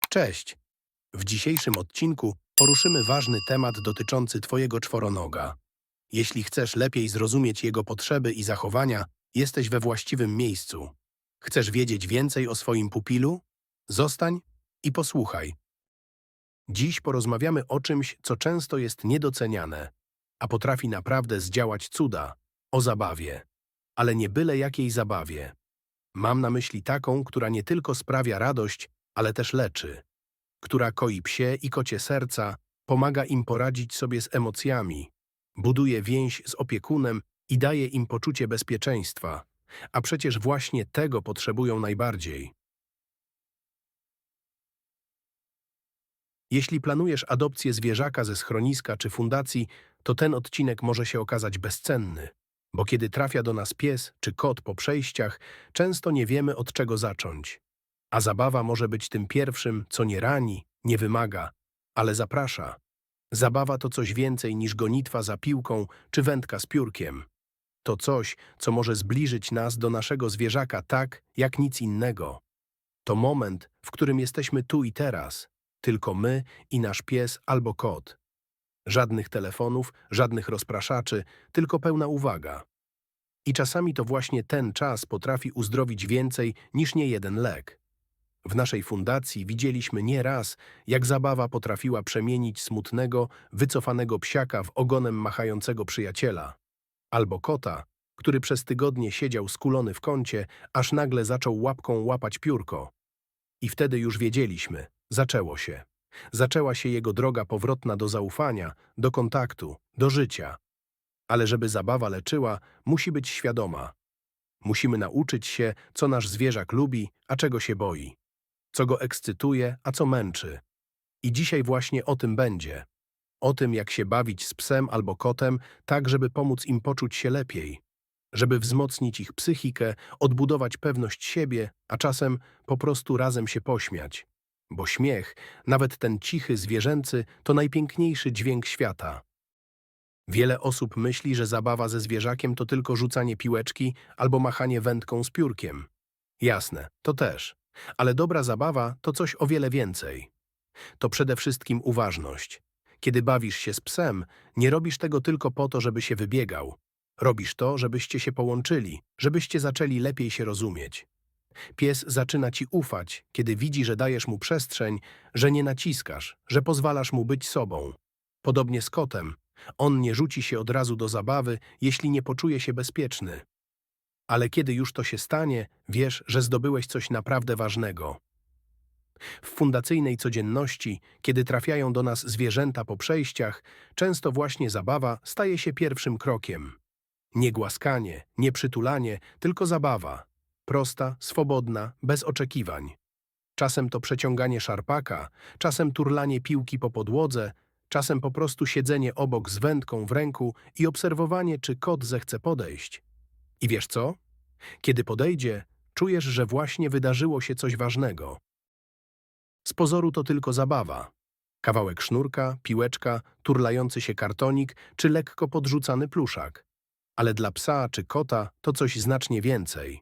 Cześć! W dzisiejszym odcinku poruszymy ważny temat dotyczący Twojego czworonoga. Jeśli chcesz lepiej zrozumieć jego potrzeby i zachowania, jesteś we właściwym miejscu. Chcesz wiedzieć więcej o swoim pupilu? Zostań i posłuchaj. Dziś porozmawiamy o czymś, co często jest niedoceniane, a potrafi naprawdę zdziałać cuda. O zabawie. Ale nie byle jakiej zabawie. Mam na myśli taką, która nie tylko sprawia radość, ale też leczy. Która koi psie i kocie serca, pomaga im poradzić sobie z emocjami, buduje więź z opiekunem i daje im poczucie bezpieczeństwa. A przecież właśnie tego potrzebują najbardziej. Jeśli planujesz adopcję zwierzaka ze schroniska czy fundacji, to ten odcinek może się okazać bezcenny, bo kiedy trafia do nas pies czy kot po przejściach, często nie wiemy, od czego zacząć. A zabawa może być tym pierwszym, co nie rani, nie wymaga, ale zaprasza. Zabawa to coś więcej niż gonitwa za piłką czy wędka z piórkiem. To coś, co może zbliżyć nas do naszego zwierzaka tak, jak nic innego. To moment, w którym jesteśmy tu i teraz, tylko my i nasz pies albo kot. Żadnych telefonów, żadnych rozpraszaczy, tylko pełna uwaga. I czasami to właśnie ten czas potrafi uzdrowić więcej niż niejeden lek. W naszej fundacji widzieliśmy nieraz, jak zabawa potrafiła przemienić smutnego, wycofanego psiaka w ogonem machającego przyjaciela. Albo kota, który przez tygodnie siedział skulony w kącie, aż nagle zaczął łapką łapać piórko. I wtedy już wiedzieliśmy, zaczęło się. Zaczęła się jego droga powrotna do zaufania, do kontaktu, do życia. Ale żeby zabawa leczyła, musi być świadoma. Musimy nauczyć się, co nasz zwierzak lubi, a czego się boi. Co go ekscytuje, a co męczy. I dzisiaj właśnie o tym będzie. O tym, jak się bawić z psem albo kotem, tak żeby pomóc im poczuć się lepiej. Żeby wzmocnić ich psychikę, odbudować pewność siebie, a czasem po prostu razem się pośmiać. Bo śmiech, nawet ten cichy, zwierzęcy, to najpiękniejszy dźwięk świata. Wiele osób myśli, że zabawa ze zwierzakiem to tylko rzucanie piłeczki albo machanie wędką z piórkiem. Jasne, to też. Ale dobra zabawa to coś o wiele więcej. To przede wszystkim uważność. Kiedy bawisz się z psem, nie robisz tego tylko po to, żeby się wybiegał. Robisz to, żebyście się połączyli, żebyście zaczęli lepiej się rozumieć. Pies zaczyna ci ufać, kiedy widzi, że dajesz mu przestrzeń, że nie naciskasz, że pozwalasz mu być sobą. Podobnie z kotem. On nie rzuci się od razu do zabawy, jeśli nie poczuje się bezpieczny. Ale kiedy już to się stanie, wiesz, że zdobyłeś coś naprawdę ważnego. W fundacyjnej codzienności, kiedy trafiają do nas zwierzęta po przejściach, często właśnie zabawa staje się pierwszym krokiem. Nie głaskanie, nie przytulanie, tylko zabawa. Prosta, swobodna, bez oczekiwań. Czasem to przeciąganie szarpaka, czasem turlanie piłki po podłodze, czasem po prostu siedzenie obok z wędką w ręku i obserwowanie, czy kot zechce podejść. I wiesz co? Kiedy podejdzie, czujesz, że właśnie wydarzyło się coś ważnego. Z pozoru to tylko zabawa. Kawałek sznurka, piłeczka, turlający się kartonik czy lekko podrzucany pluszak. Ale dla psa czy kota to coś znacznie więcej.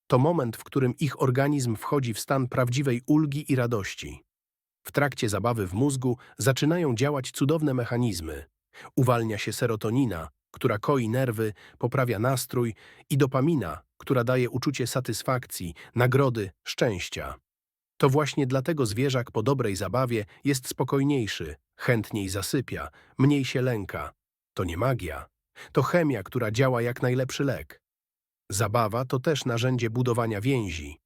To moment, w którym ich organizm wchodzi w stan prawdziwej ulgi i radości. W trakcie zabawy w mózgu zaczynają działać cudowne mechanizmy. Uwalnia się serotonina, która koi nerwy, poprawia nastrój, i dopamina, która daje uczucie satysfakcji, nagrody, szczęścia. To właśnie dlatego zwierzak po dobrej zabawie jest spokojniejszy, chętniej zasypia, mniej się lęka. To nie magia. To chemia, która działa jak najlepszy lek. Zabawa to też narzędzie budowania więzi.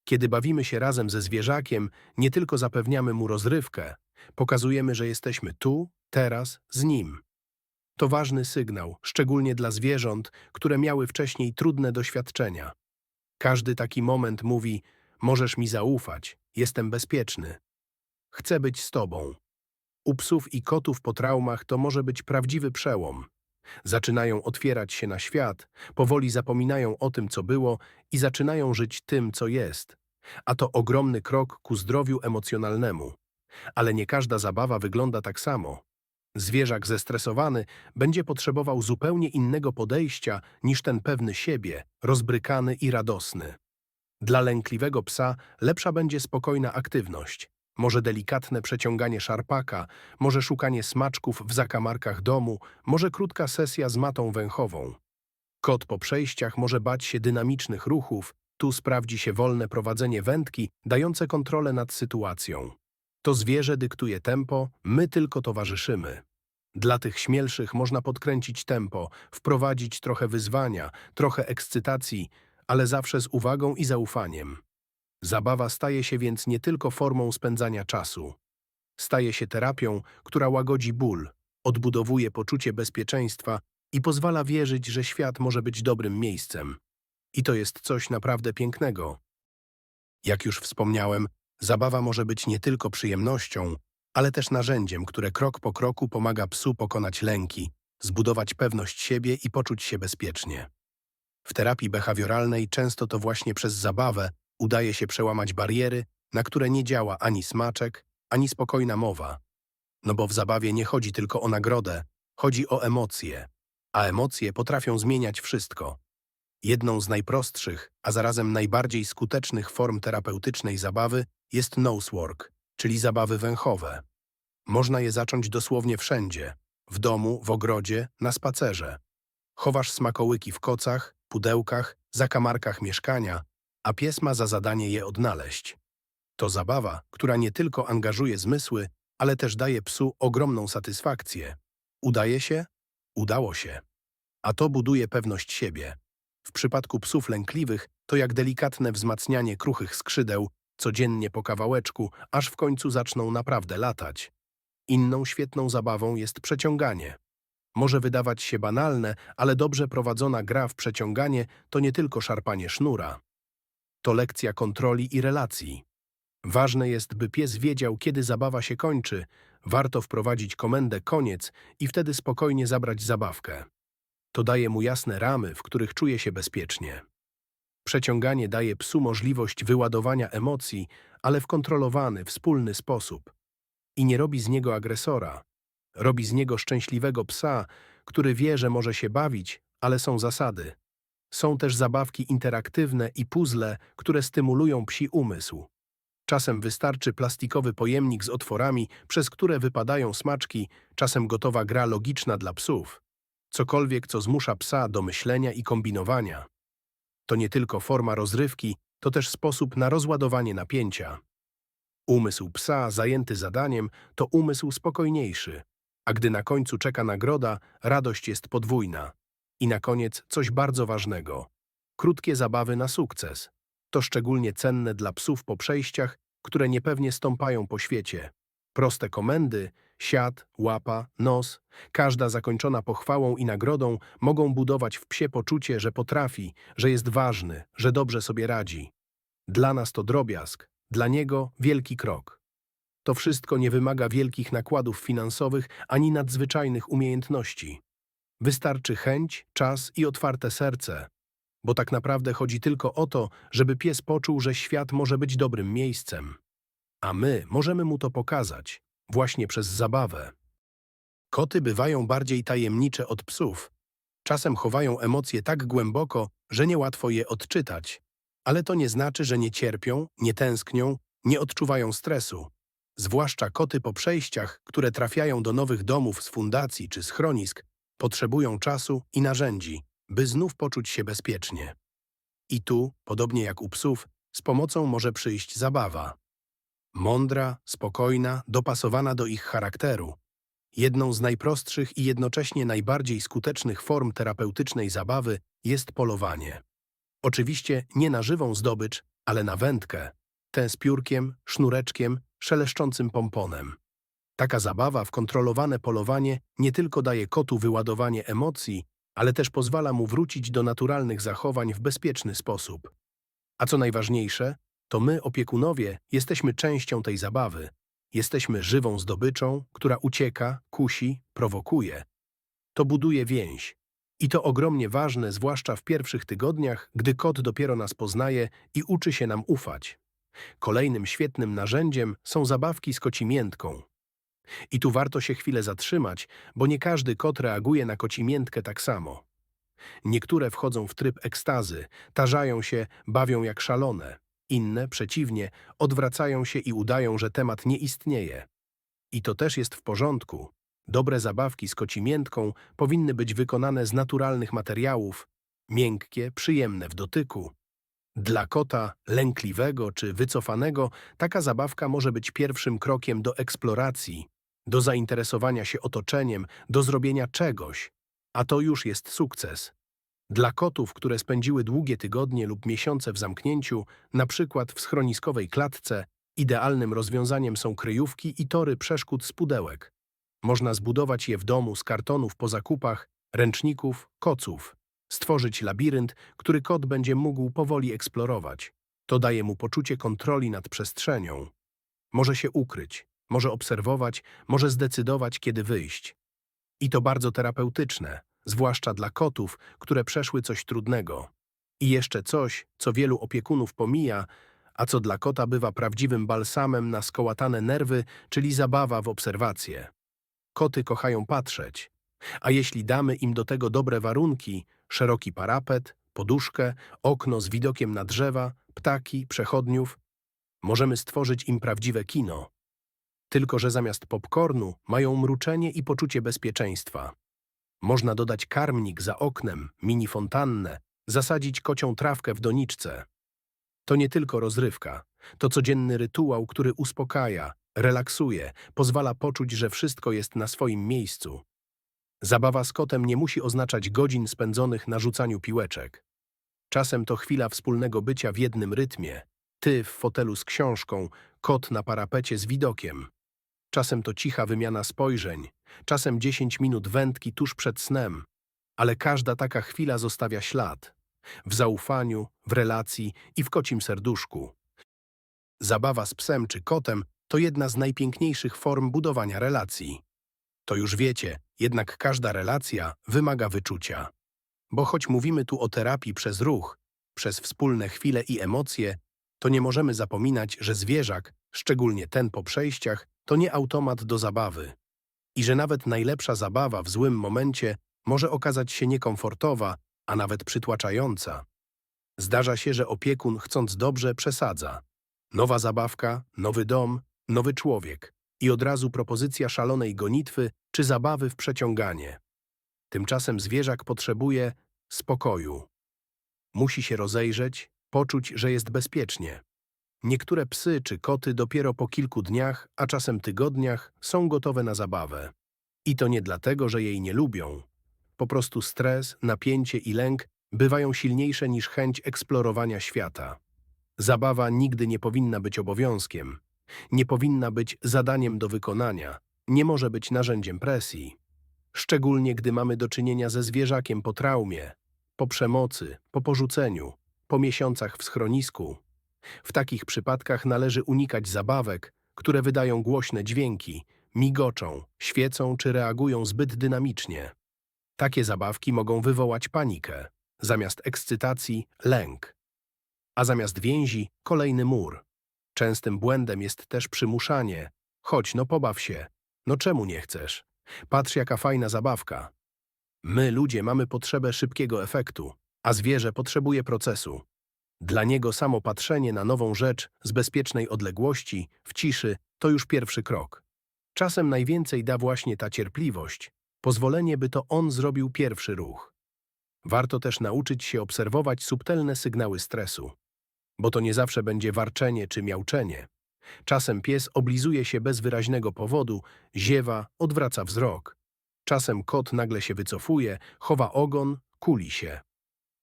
Kiedy bawimy się razem ze zwierzakiem, nie tylko zapewniamy mu rozrywkę, pokazujemy, że jesteśmy tu, teraz, z nim. To ważny sygnał, szczególnie dla zwierząt, które miały wcześniej trudne doświadczenia. Każdy taki moment mówi: możesz mi zaufać, jestem bezpieczny. Chcę być z tobą. U psów i kotów po traumach to może być prawdziwy przełom. Zaczynają otwierać się na świat, powoli zapominają o tym, co było, i zaczynają żyć tym, co jest. A to ogromny krok ku zdrowiu emocjonalnemu. Ale nie każda zabawa wygląda tak samo. Zwierzak zestresowany będzie potrzebował zupełnie innego podejścia niż ten pewny siebie, rozbrykany i radosny. Dla lękliwego psa lepsza będzie spokojna aktywność. Może delikatne przeciąganie szarpaka, może szukanie smaczków w zakamarkach domu, może krótka sesja z matą węchową. Kot po przejściach może bać się dynamicznych ruchów, tu sprawdzi się wolne prowadzenie wędki, dające kontrolę nad sytuacją. To zwierzę dyktuje tempo, my tylko towarzyszymy. Dla tych śmielszych można podkręcić tempo, wprowadzić trochę wyzwania, trochę ekscytacji, ale zawsze z uwagą i zaufaniem. Zabawa staje się więc nie tylko formą spędzania czasu. Staje się terapią, która łagodzi ból, odbudowuje poczucie bezpieczeństwa i pozwala wierzyć, że świat może być dobrym miejscem. I to jest coś naprawdę pięknego. Jak już wspomniałem, zabawa może być nie tylko przyjemnością, ale też narzędziem, które krok po kroku pomaga psu pokonać lęki, zbudować pewność siebie i poczuć się bezpiecznie. W terapii behawioralnej często to właśnie przez zabawę udaje się przełamać bariery, na które nie działa ani smaczek, ani spokojna mowa. No bo w zabawie nie chodzi tylko o nagrodę, chodzi o emocje, a emocje potrafią zmieniać wszystko. Jedną z najprostszych, a zarazem najbardziej skutecznych form terapeutycznej zabawy jest nosework, czyli zabawy węchowe. Można je zacząć dosłownie wszędzie, w domu, w ogrodzie, na spacerze. Chowasz smakołyki w kocach, pudełkach, zakamarkach mieszkania, a pies ma za zadanie je odnaleźć. To zabawa, która nie tylko angażuje zmysły, ale też daje psu ogromną satysfakcję. Udaje się? Udało się. A to buduje pewność siebie. W przypadku psów lękliwych to jak delikatne wzmacnianie kruchych skrzydeł, codziennie po kawałeczku, aż w końcu zaczną naprawdę latać. Inną świetną zabawą jest przeciąganie. Może wydawać się banalne, ale dobrze prowadzona gra w przeciąganie to nie tylko szarpanie sznura. To lekcja kontroli i relacji. Ważne jest, by pies wiedział, kiedy zabawa się kończy. Warto wprowadzić komendę koniec i wtedy spokojnie zabrać zabawkę. To daje mu jasne ramy, w których czuje się bezpiecznie. Przeciąganie daje psu możliwość wyładowania emocji, ale w kontrolowany, wspólny sposób. I nie robi z niego agresora. Robi z niego szczęśliwego psa, który wie, że może się bawić, ale są zasady. Są też zabawki interaktywne i puzzle, które stymulują psi umysł. Czasem wystarczy plastikowy pojemnik z otworami, przez które wypadają smaczki, czasem gotowa gra logiczna dla psów. Cokolwiek, co zmusza psa do myślenia i kombinowania. To nie tylko forma rozrywki, to też sposób na rozładowanie napięcia. Umysł psa zajęty zadaniem to umysł spokojniejszy, a gdy na końcu czeka nagroda, radość jest podwójna. I na koniec coś bardzo ważnego. Krótkie zabawy na sukces. To szczególnie cenne dla psów po przejściach, które niepewnie stąpają po świecie. Proste komendy, siad, łapa, nos, każda zakończona pochwałą i nagrodą mogą budować w psie poczucie, że potrafi, że jest ważny, że dobrze sobie radzi. Dla nas to drobiazg, dla niego wielki krok. To wszystko nie wymaga wielkich nakładów finansowych ani nadzwyczajnych umiejętności. Wystarczy chęć, czas i otwarte serce, bo tak naprawdę chodzi tylko o to, żeby pies poczuł, że świat może być dobrym miejscem. A my możemy mu to pokazać, właśnie przez zabawę. Koty bywają bardziej tajemnicze od psów. Czasem chowają emocje tak głęboko, że niełatwo je odczytać. Ale to nie znaczy, że nie cierpią, nie tęsknią, nie odczuwają stresu. Zwłaszcza koty po przejściach, które trafiają do nowych domów z fundacji czy schronisk, potrzebują czasu i narzędzi, by znów poczuć się bezpiecznie. I tu, podobnie jak u psów, z pomocą może przyjść zabawa. Mądra, spokojna, dopasowana do ich charakteru. Jedną z najprostszych i jednocześnie najbardziej skutecznych form terapeutycznej zabawy jest polowanie. Oczywiście nie na żywą zdobycz, ale na wędkę, tę z piórkiem, sznureczkiem, szeleszczącym pomponem. Taka zabawa w kontrolowane polowanie nie tylko daje kotu wyładowanie emocji, ale też pozwala mu wrócić do naturalnych zachowań w bezpieczny sposób. A co najważniejsze, to my, opiekunowie, jesteśmy częścią tej zabawy. Jesteśmy żywą zdobyczą, która ucieka, kusi, prowokuje. To buduje więź. I to ogromnie ważne, zwłaszcza w pierwszych tygodniach, gdy kot dopiero nas poznaje i uczy się nam ufać. Kolejnym świetnym narzędziem są zabawki z kocimiętką. I tu warto się chwilę zatrzymać, bo nie każdy kot reaguje na kocimiętkę tak samo. Niektóre wchodzą w tryb ekstazy, tarzają się, bawią jak szalone. Inne, przeciwnie, odwracają się i udają, że temat nie istnieje. I to też jest w porządku. Dobre zabawki z kocimiętką powinny być wykonane z naturalnych materiałów, miękkie, przyjemne w dotyku. Dla kota lękliwego czy wycofanego taka zabawka może być pierwszym krokiem do eksploracji, do zainteresowania się otoczeniem, do zrobienia czegoś, a to już jest sukces. Dla kotów, które spędziły długie tygodnie lub miesiące w zamknięciu, na przykład w schroniskowej klatce, idealnym rozwiązaniem są kryjówki i tory przeszkód z pudełek. Można zbudować je w domu z kartonów po zakupach, ręczników, koców. Stworzyć labirynt, który kot będzie mógł powoli eksplorować. To daje mu poczucie kontroli nad przestrzenią. Może się ukryć, może obserwować, może zdecydować, kiedy wyjść. I to bardzo terapeutyczne, zwłaszcza dla kotów, które przeszły coś trudnego. I jeszcze coś, co wielu opiekunów pomija, a co dla kota bywa prawdziwym balsamem na skołatane nerwy, czyli zabawa w obserwację. Koty kochają patrzeć, a jeśli damy im do tego dobre warunki, szeroki parapet, poduszkę, okno z widokiem na drzewa, ptaki, przechodniów, możemy stworzyć im prawdziwe kino. Tylko że zamiast popcornu mają mruczenie i poczucie bezpieczeństwa. Można dodać karmnik za oknem, mini fontannę, zasadzić kocią trawkę w doniczce. To nie tylko rozrywka, to codzienny rytuał, który uspokaja, relaksuje, pozwala poczuć, że wszystko jest na swoim miejscu. Zabawa z kotem nie musi oznaczać godzin spędzonych na rzucaniu piłeczek. Czasem to chwila wspólnego bycia w jednym rytmie. Ty w fotelu z książką, kot na parapecie z widokiem. Czasem to cicha wymiana spojrzeń, czasem 10 minut wędki tuż przed snem. Ale każda taka chwila zostawia ślad. W zaufaniu, w relacji i w kocim serduszku. Zabawa z psem czy kotem to jedna z najpiękniejszych form budowania relacji. To już wiecie, jednak każda relacja wymaga wyczucia. Bo choć mówimy tu o terapii przez ruch, przez wspólne chwile i emocje, to nie możemy zapominać, że zwierzak, szczególnie ten po przejściach, to nie automat do zabawy. I że nawet najlepsza zabawa w złym momencie może okazać się niekomfortowa, a nawet przytłaczająca. Zdarza się, że opiekun, chcąc dobrze, przesadza. Nowa zabawka, nowy dom, nowy człowiek i od razu propozycja szalonej gonitwy czy zabawy w przeciąganie. Tymczasem zwierzak potrzebuje spokoju. Musi się rozejrzeć, poczuć, że jest bezpiecznie. Niektóre psy czy koty dopiero po kilku dniach, a czasem tygodniach są gotowe na zabawę. I to nie dlatego, że jej nie lubią. Po prostu stres, napięcie i lęk bywają silniejsze niż chęć eksplorowania świata. Zabawa nigdy nie powinna być obowiązkiem. Nie powinna być zadaniem do wykonania. Nie może być narzędziem presji. Szczególnie gdy mamy do czynienia ze zwierzakiem po traumie, po przemocy, po porzuceniu, po miesiącach w schronisku. W takich przypadkach należy unikać zabawek, które wydają głośne dźwięki, migoczą, świecą czy reagują zbyt dynamicznie. Takie zabawki mogą wywołać panikę, zamiast ekscytacji lęk, a zamiast więzi kolejny mur. Częstym błędem jest też przymuszanie. Chodź, no pobaw się. No czemu nie chcesz? Patrz, jaka fajna zabawka. My, ludzie, mamy potrzebę szybkiego efektu, a zwierzę potrzebuje procesu. Dla niego samo patrzenie na nową rzecz z bezpiecznej odległości, w ciszy, to już pierwszy krok. Czasem najwięcej da właśnie ta cierpliwość, pozwolenie, by to on zrobił pierwszy ruch. Warto też nauczyć się obserwować subtelne sygnały stresu, bo to nie zawsze będzie warczenie czy miauczenie. Czasem pies oblizuje się bez wyraźnego powodu, ziewa, odwraca wzrok. Czasem kot nagle się wycofuje, chowa ogon, kuli się.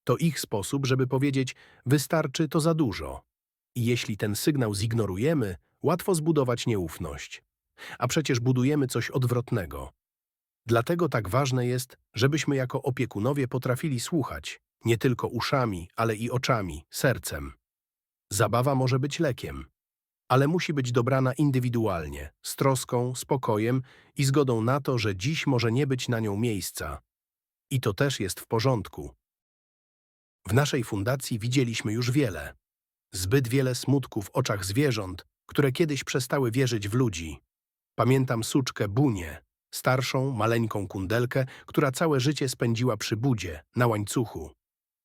To ich sposób, żeby powiedzieć: wystarczy, to za dużo. I jeśli ten sygnał zignorujemy, łatwo zbudować nieufność. A przecież budujemy coś odwrotnego. Dlatego tak ważne jest, żebyśmy jako opiekunowie potrafili słuchać, nie tylko uszami, ale i oczami, sercem. Zabawa może być lekiem, ale musi być dobrana indywidualnie, z troską, spokojem i zgodą na to, że dziś może nie być na nią miejsca. I to też jest w porządku. W naszej fundacji widzieliśmy już wiele. Zbyt wiele smutku w oczach zwierząt, które kiedyś przestały wierzyć w ludzi. Pamiętam suczkę Bunię, Starszą, maleńką kundelkę, która całe życie spędziła przy budzie, na łańcuchu.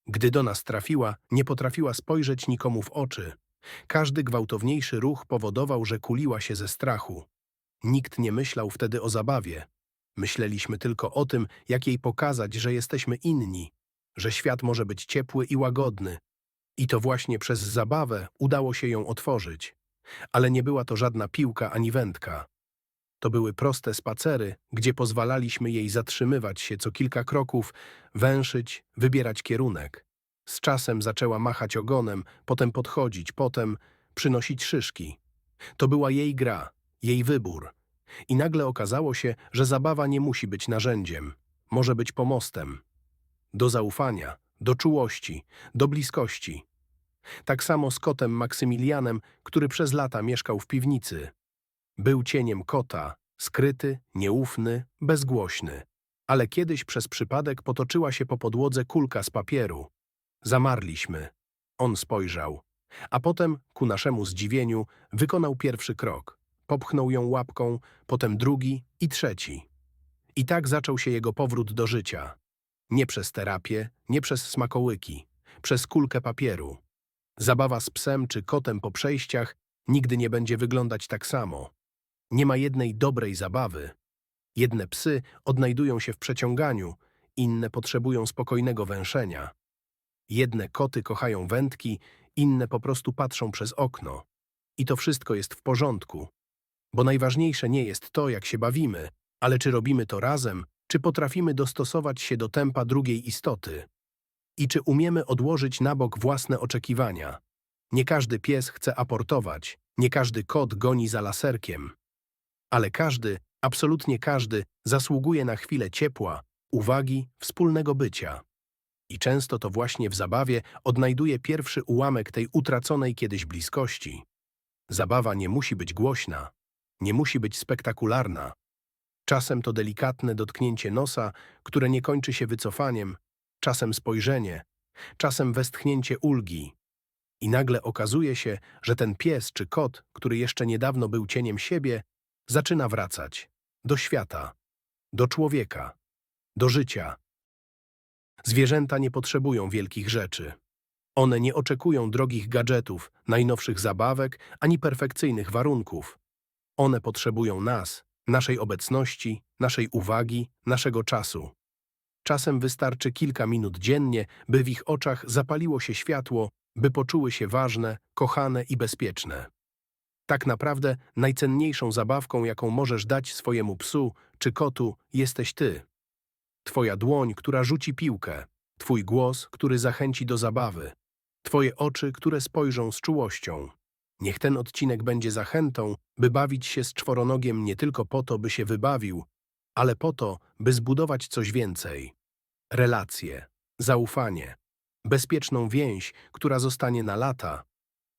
Gdy do nas trafiła, nie potrafiła spojrzeć nikomu w oczy. Każdy gwałtowniejszy ruch powodował, że kuliła się ze strachu. Nikt nie myślał wtedy o zabawie. Myśleliśmy tylko o tym, jak jej pokazać, że jesteśmy inni, że świat może być ciepły i łagodny. I to właśnie przez zabawę udało się ją otworzyć. Ale nie była to żadna piłka ani wędka. To były proste spacery, gdzie pozwalaliśmy jej zatrzymywać się co kilka kroków, węszyć, wybierać kierunek. Z czasem zaczęła machać ogonem, potem podchodzić, potem przynosić szyszki. To była jej gra, jej wybór. I nagle okazało się, że zabawa nie musi być narzędziem. Może być pomostem. Do zaufania, do czułości, do bliskości. Tak samo z kotem Maksymilianem, który przez lata mieszkał w piwnicy. Był cieniem kota, skryty, nieufny, bezgłośny. Ale kiedyś przez przypadek potoczyła się po podłodze kulka z papieru. Zamarliśmy. On spojrzał. A potem, ku naszemu zdziwieniu, wykonał pierwszy krok. Popchnął ją łapką, potem drugi i trzeci. I tak zaczął się jego powrót do życia. Nie przez terapię, nie przez smakołyki, przez kulkę papieru. Zabawa z psem czy kotem po przejściach nigdy nie będzie wyglądać tak samo. Nie ma jednej dobrej zabawy. Jedne psy odnajdują się w przeciąganiu, inne potrzebują spokojnego węszenia. Jedne koty kochają wędki, inne po prostu patrzą przez okno. I to wszystko jest w porządku. Bo najważniejsze nie jest to, jak się bawimy, ale czy robimy to razem, czy potrafimy dostosować się do tempa drugiej istoty. I czy umiemy odłożyć na bok własne oczekiwania. Nie każdy pies chce aportować, nie każdy kot goni za laserkiem. Ale każdy, absolutnie każdy, zasługuje na chwilę ciepła, uwagi, wspólnego bycia. I często to właśnie w zabawie odnajduje pierwszy ułamek tej utraconej kiedyś bliskości. Zabawa nie musi być głośna, nie musi być spektakularna. Czasem to delikatne dotknięcie nosa, które nie kończy się wycofaniem, czasem spojrzenie, czasem westchnięcie ulgi. I nagle okazuje się, że ten pies czy kot, który jeszcze niedawno był cieniem siebie, zaczyna wracać do świata, do człowieka, do życia. Zwierzęta nie potrzebują wielkich rzeczy. One nie oczekują drogich gadżetów, najnowszych zabawek, ani perfekcyjnych warunków. One potrzebują nas, naszej obecności, naszej uwagi, naszego czasu. Czasem wystarczy kilka minut dziennie, by w ich oczach zapaliło się światło, by poczuły się ważne, kochane i bezpieczne. Tak naprawdę najcenniejszą zabawką, jaką możesz dać swojemu psu czy kotu, jesteś ty. Twoja dłoń, która rzuci piłkę, twój głos, który zachęci do zabawy, twoje oczy, które spojrzą z czułością. Niech ten odcinek będzie zachętą, by bawić się z czworonogiem nie tylko po to, by się wybawił, ale po to, by zbudować coś więcej. Relacje, zaufanie, bezpieczną więź, która zostanie na lata.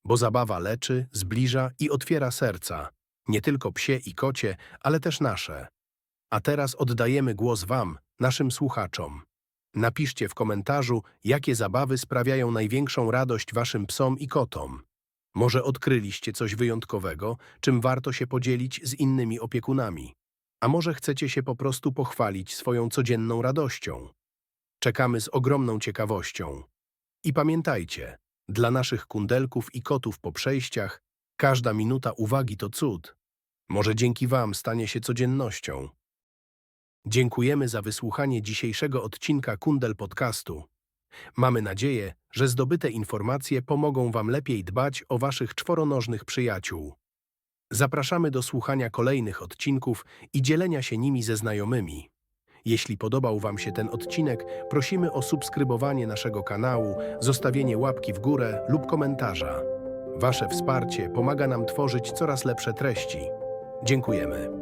Bo zabawa leczy, zbliża i otwiera serca. Nie tylko psie i kocie, ale też nasze. A teraz oddajemy głos wam, naszym słuchaczom. Napiszcie w komentarzu, jakie zabawy sprawiają największą radość waszym psom i kotom. Może odkryliście coś wyjątkowego, czym warto się podzielić z innymi opiekunami. A może chcecie się po prostu pochwalić swoją codzienną radością. Czekamy z ogromną ciekawością. I pamiętajcie, dla naszych kundelków i kotów po przejściach każda minuta uwagi to cud. Może dzięki wam stanie się codziennością. Dziękujemy za wysłuchanie dzisiejszego odcinka Kundel Podcastu. Mamy nadzieję, że zdobyte informacje pomogą wam lepiej dbać o waszych czworonożnych przyjaciół. Zapraszamy do słuchania kolejnych odcinków i dzielenia się nimi ze znajomymi. Jeśli podobał wam się ten odcinek, prosimy o subskrybowanie naszego kanału, zostawienie łapki w górę lub komentarza. Wasze wsparcie pomaga nam tworzyć coraz lepsze treści. Dziękujemy.